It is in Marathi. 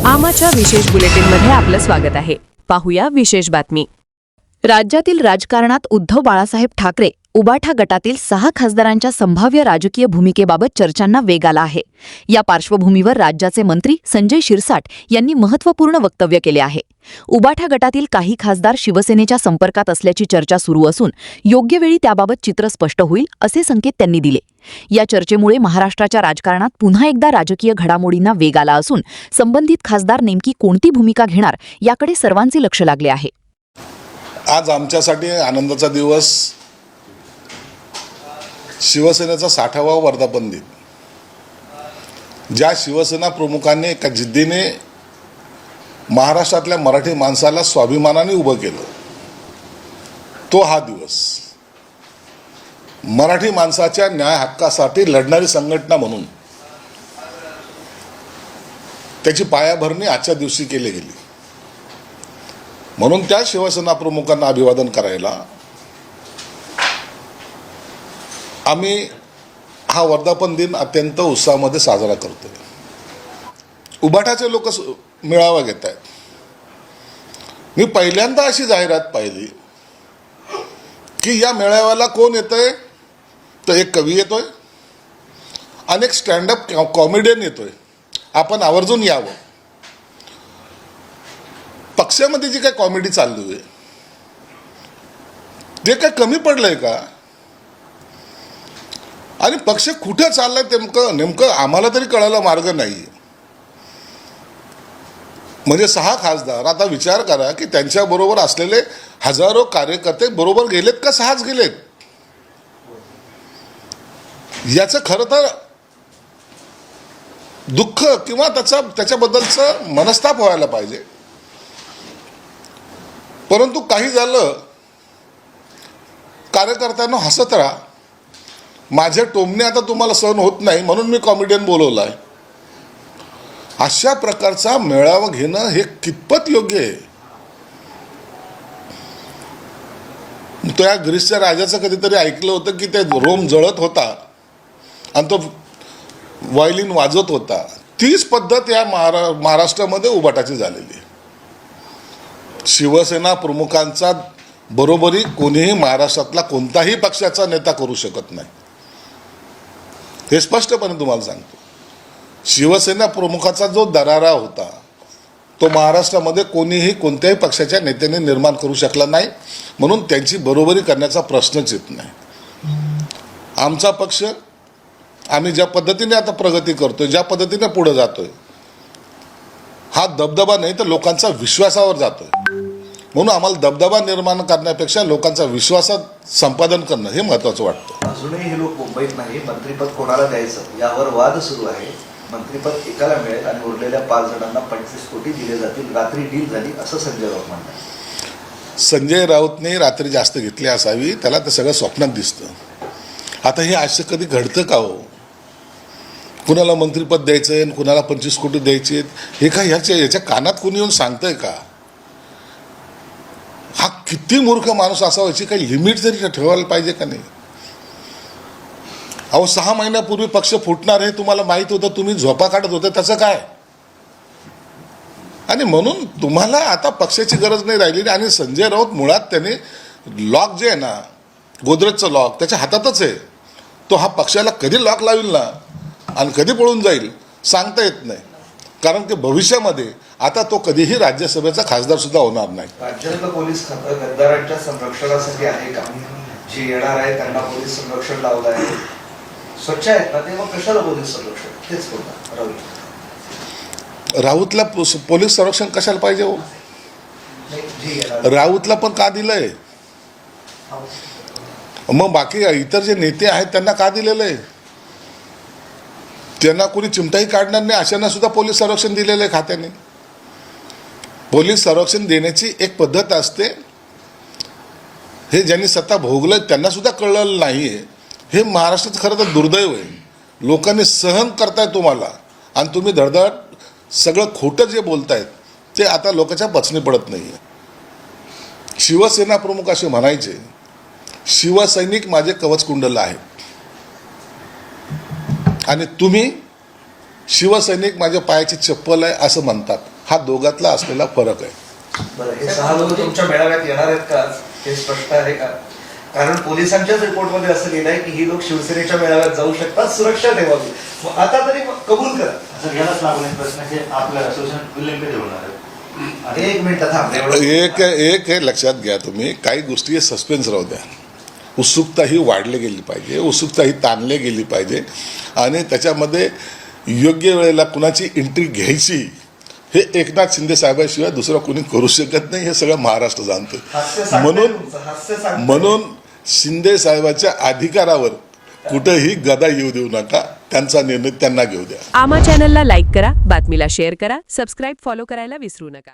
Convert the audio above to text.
आमाच्या विशेष बुलेटिनमध्ये आपलं स्वागत आहे. पाहूया विशेष बातमी. राज्यातील राजकारणात उद्धव बाळासाहेब ठाकरे उबाठा गटातील 6 खासदारांच्या संभाव्य राजकीय भूमिकेबाबत चर्चांना वेग आला आहे. या पार्श्वभूमीवर राज्याचे मंत्री संजय शिरसाट यांनी महत्त्वपूर्ण वक्तव्य केले आहे. उबाठा गटातील काही खासदार शिवसेनेच्या संपर्कात असल्याची चर्चा सुरू असून योग्य वेळी त्याबाबत चित्र स्पष्ट होईल असे संकेत त्यांनी दिले. या चर्चेमुळे महाराष्ट्राच्या राजकारणात पुन्हा एकदा राजकीय घडामोडींना वेग आला असून संबंधित खासदार नेमकी कोणती भूमिका घेणार याकडे सर्वांचे लक्ष लागले आहे. आज आमच्यासाठी आनंदाचा दिवस. शिवसेनेचा 60वा वर्धापन दिन. ज्या शिवसेना प्रमुखांनी एका जिद्दीने महाराष्ट्रातल्या मराठी माणसाला स्वाभिमानाने उभं केलं, तो हा दिवस. मराठी माणसाच्या न्याय हक्कासाठी लढणारी संघटना म्हणून त्याची पायाभरणी आजच्या दिवशी केली गेली. म्हणून त्या शिवसेना प्रमुखांना अभिवादन करायला आम्ही हा वर्धापन दिन अत्यंत उत्साहामध्ये साजरा करतोय. उबाठाचे लोक मेळावा घेत आहेत. मी पहिल्यांदा अशी जाहिरात पाहिली की या मेळाव्याला कोण येतोय, तर एक कवी येतोय आणि एक स्टँडअप कॉमेडियन येतोय. आपण आवर्जून यावं. पक्षामध्ये जी काही कॉमेडी चालली आहे ते काय कमी पडलंय का? आणि पक्ष कुठे चाललाय नेमकं आम्हाला तरी कळायला मार्ग नाही. म्हणजे 6 खासदार, आता विचार करा की त्यांच्याबरोबर असलेले हजारो कार्यकर्ते बरोबर गेलेत का 6च गेलेत? याचं खरं तर दुःख किंवा त्याच्याबद्दलचं मनस्ताप व्हायला पाहिजे. परंतु काही झालं, कार्यकर्त्यांना हसत राहा. माझे टोमणे आता तुम्हाला सहन होत नाही म्हणून मी कॉमेडियन बोलवलाय. अशा प्रकारचा मेळावा घेणं हे कितपत योग्य आहे? त्या ग्रीसच्या राजाचं कधीतरी ऐकलं होतं की ते रोम जळत होता आणि तो व्हायोलिन वाजवत होता. तीच पद्धत या महाराष्ट्रामध्ये उबाटाची झालेली आहे. शिवसेना प्रमुखांचा बरोबरी कोणीही महाराष्ट्रातला कोणताही पक्षाचा नेता करू शकत नाही. हे स्पष्टपणे तुम्हाला सांगतो. शिवसेना प्रमुखाचा जो दरारा होता तो महाराष्ट्रामध्ये कोणीही कोणत्याही पक्षाच्या नेत्याने निर्माण करू शकला नाही. म्हणून त्यांची बरोबरी करण्याचा प्रश्नच येत नाही. आमचा पक्ष, आम्ही ज्या पद्धतीने आता प्रगती करतोय, ज्या पद्धतीने पुढे जातोय, हा दबदबा नाही तर लोकांचा विश्वासावर जातोय. म्हणून आम्हाला दबदबा निर्माण करण्यापेक्षा लोकांचा विश्वासात संपादन करणं हे महत्त्वाचं वाटतं. अजूनही हे लोक मुंबईत नाही. मंत्रिपद कोणाला द्यायचं यावर वाद सुरू आहे. मंत्रिपद एकाला मिळेल आणि उरलेल्या 5 जणांना 25 कोटी दिले जातील. रात्री डील झाली असं संजय राऊत म्हणतात. संजय राऊतने रात्री जास्त घेतली असावी. त्याला ते सगळं स्वप्नात दिसतं. आता हे असं कधी घडतं का हो? कुणाला मंत्रिपद द्यायचं आहे, कुणाला 25 कोटी द्यायचे आहेत, हे काय याच्या कानात कोणी येऊन सांगतंय का? हा किती मूर्ख माणूस असावा, याची काही लिमिट तरी ठेवायला पाहिजे का नाही? अहो, 6 महिन्यापूर्वी पक्ष फुटणार हे तुम्हाला माहित होतं. तुम्ही झोपा काढत होते, त्याचं काय? आणि म्हणून तुम्हाला आता पक्षाची गरज नाही राहिली. आणि संजय राऊत मुळात त्याने लॉक जे आहे ना, गोदरेजचं लॉक त्याच्या हातातच आहे. तो हा पक्षाला कधी लॉक लावेल ना आणि कधी पळून जाईल सांगता येत नाही. कारण की भविष्यामध्ये आता तो कधीही राज्यसभेचा खासदार सुद्धा होणार नाही. राज्यातलं पोलीस खातं गद्दारांच्या संरक्षणासाठी आहे का? जे येणार आहे त्यांना पोलीस संरक्षण लावलं आहे. स्वच्छ आहेत ना ते, मग कशाला पोलीस संरक्षण? तेच बोलतात. राऊतला पोलीस संरक्षण कशाला पाहिजे हो? राऊतला पण का दिलंय? मग बाकी इतर जे नेते आहेत त्यांना का दिलेलं आहे? त्यांना कोणी चिमटाही काढणार नाही अशांना सुद्धा पोलीस संरक्षण दिलेलं आहे खात्याने. पोलीस संरक्षण देण्याची एक पद्धत असते. हे ज्यांनी सत्ता भोगलं त्यांना सुद्धा कळलेलं नाही आहे. हे महाराष्ट्राचं खरं तर दुर्दैव आहे. लोकांनी सहन करताय तुम्हाला आणि तुम्ही धडधड सगळं खोटं जे बोलतायत ते आता लोकांच्या पचनी पडत नाही आहे. शिवसेना प्रमुख असे म्हणायचे, शिवसैनिक माझे कवचकुंडल आहेत आणि तुम्ही शिवसैनिक माझ्या पायाची चप्पल आहे असं म्हणतात. हा दोघातला असलेला फरक आहे. बरं, हे 6 लोक तुमच्या मेळाव्यात येणार आहेत का हे स्पष्ट आहे का? कारण पोलिसांच्याच रिपोर्टमध्ये असं लिहिलंय की ही लोक शिवसेनेच्या मेळाव्यात जाऊ शकतात, सुरक्षा ठेवावी. मग आता तरी कबूल करा. असं घ्यायलाच लागून एक प्रश्न की आपल्या शिवसेनेत विलीन कधी होणार आहे? एक मिनिट थांब. एक हे लक्षात घ्या तुम्ही, काही गोष्टी सस्पेन्स राहू द्या. उत्सुकता ही वाढली गेली पाहिजे, उत्सुकता ही ताणली गेली पाहिजे आणि त्याच्यामध्ये योग्य वेळेला कुणाची एंट्री घ्यायची हे एकनाथ शिंदे साहेबांशिवाय दुसरं कोणी करू शकत नाही, हे सगळं महाराष्ट्र जाणतं. हास्य सांगतंय म्हणून तुमचं, हास्य सांगतंय. म्हणून शिंदे साहेबांच्या अधिकारावर कुठेही गदा येऊ देऊ नका, त्यांचा निर्णय त्यांना घेऊ द्या. आमा चॅनलला लाईक करा, बातमीला शेअर करा, सबस्क्राईब फॉलो करायला विसरू नका.